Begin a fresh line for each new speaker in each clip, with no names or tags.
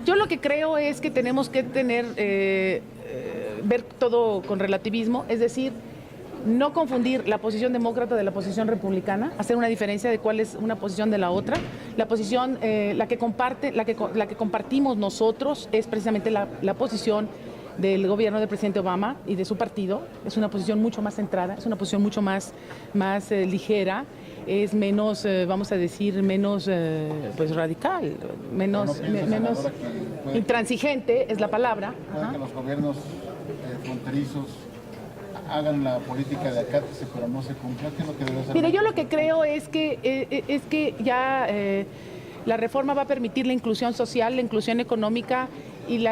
Yo lo que creo es que tenemos que ver todo con relativismo, es decir, no confundir la posición demócrata de la posición republicana, hacer una diferencia de cuál es una posición de la otra. La posición, la que compartimos nosotros es precisamente la posición del gobierno del presidente Obama y de su partido. Es una posición mucho más centrada, es una posición mucho más ligera, es menos, vamos a decir, menos pues radical, menos intransigente es la palabra.
Que los gobiernos fronterizos hagan la política de acápite, pero no se cumpla. ¿Qué es lo que debe hacer?
Mire, yo lo que creo es que ya la reforma va a permitir la inclusión social, la inclusión económica y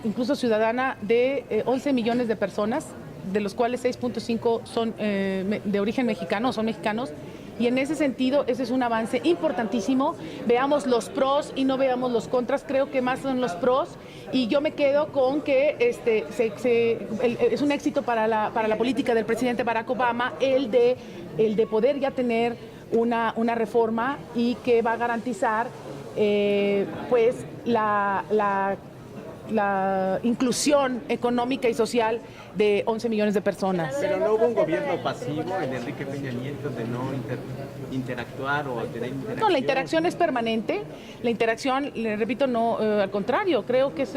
incluso ciudadana de 11 millones de personas, de los cuales 6.5 son de origen mexicano, son mexicanos. Y en ese sentido, ese es un avance importantísimo. Veamos los pros y no veamos los contras. Creo que más son los pros. Y yo me quedo con que es un éxito para la política del presidente Barack Obama el de poder ya tener una reforma y que va a garantizar pues la inclusión económica y social de 11 millones de personas.
Pero no hubo un gobierno pasivo en Enrique Peña Nieto de no interactuar o tener interacción.
No, la interacción es permanente. La interacción, le repito, no, al contrario, creo que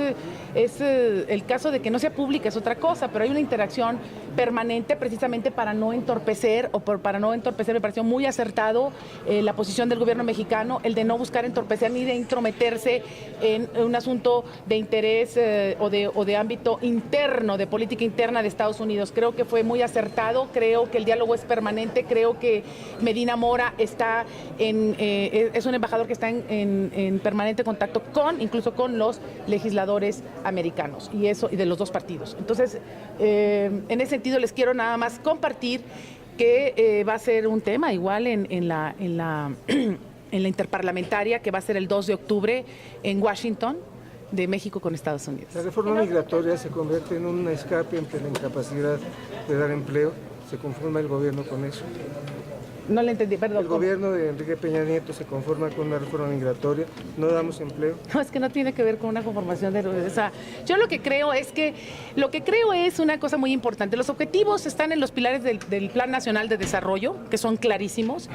es el caso de que no sea pública, es otra cosa, pero hay una interacción permanente precisamente para no entorpecer, me pareció muy acertado la posición del gobierno mexicano, el de no buscar entorpecer ni de intrometerse en un asunto de interés o de ámbito interno, de política interna de Estados Unidos. Creo que fue muy acertado, creo que el diálogo es permanente, creo que Medina Mora es un embajador que está en permanente contacto incluso con los legisladores americanos y de los dos partidos. Entonces, en ese sentido les quiero nada más compartir que va a ser un tema igual en la interparlamentaria que va a ser el 2 de octubre en Washington, de México con Estados Unidos.
La reforma migratoria se convierte en un escape ante la incapacidad de dar empleo. ¿Se conforma el gobierno con eso?
No le entendí, perdón.
El gobierno de Enrique Peña Nieto se conforma con una reforma migratoria, no damos empleo.
No, es que no tiene que ver con una conformación yo lo que creo es una cosa muy importante. Los objetivos están en los pilares del Plan Nacional de Desarrollo, que son clarísimos,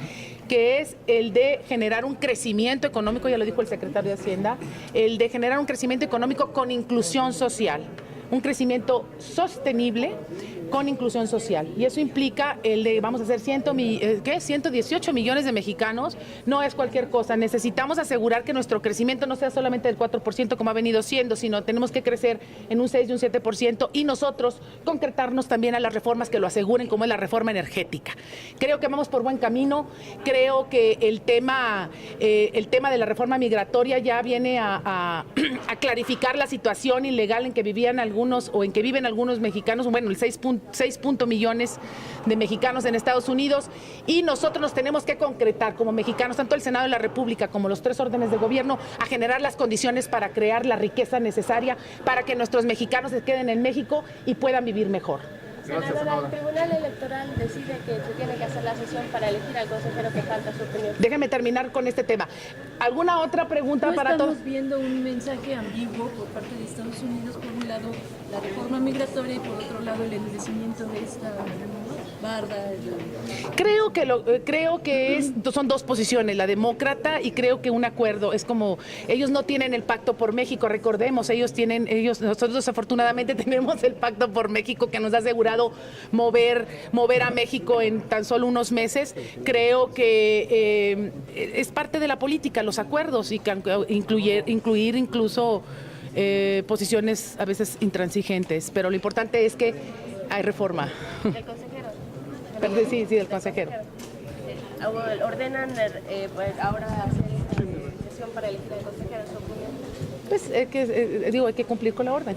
que es el de generar un crecimiento económico, ya lo dijo el secretario de Hacienda, el de generar un crecimiento económico con inclusión social. Un crecimiento sostenible con inclusión social. Y eso implica vamos a hacer 118 millones de mexicanos. No es cualquier cosa. Necesitamos asegurar que nuestro crecimiento no sea solamente del 4% como ha venido siendo, sino tenemos que crecer en un 6 y un 7% y nosotros concretarnos también a las reformas que lo aseguren, como es la reforma energética. Creo que vamos por buen camino. Creo que el tema de la reforma migratoria ya viene a clarificar la situación ilegal en que vivían en que viven algunos mexicanos, bueno, el 6 millones de mexicanos en Estados Unidos, y nosotros nos tenemos que concretar como mexicanos, tanto el Senado de la República como los 3 órdenes de gobierno, a generar las condiciones para crear la riqueza necesaria para que nuestros mexicanos se queden en México y puedan vivir mejor.
Senadora, el Tribunal Electoral decide que se tiene que hacer la sesión para elegir al consejero que falta, su opinión.
Déjeme terminar con este tema. ¿Alguna otra pregunta para todos?
Estamos viendo un mensaje ambiguo por parte de Estados Unidos, por un lado la reforma migratoria y por otro lado el endurecimiento de esta barda.
Creo que son dos posiciones, la demócrata y creo que un acuerdo. Es como, ellos no tienen el Pacto por México, recordemos, nosotros desafortunadamente tenemos el Pacto por México que nos ha asegurado mover a México en tan solo unos meses. Creo que es parte de la política, los acuerdos, y incluir incluso posiciones a veces intransigentes, pero lo importante es que hay reforma.
¿El consejero?
Sí, del consejero.
¿Ordenan ahora hacer esta sesión para elegir al consejero, su opinión?
Pues hay que cumplir con la orden.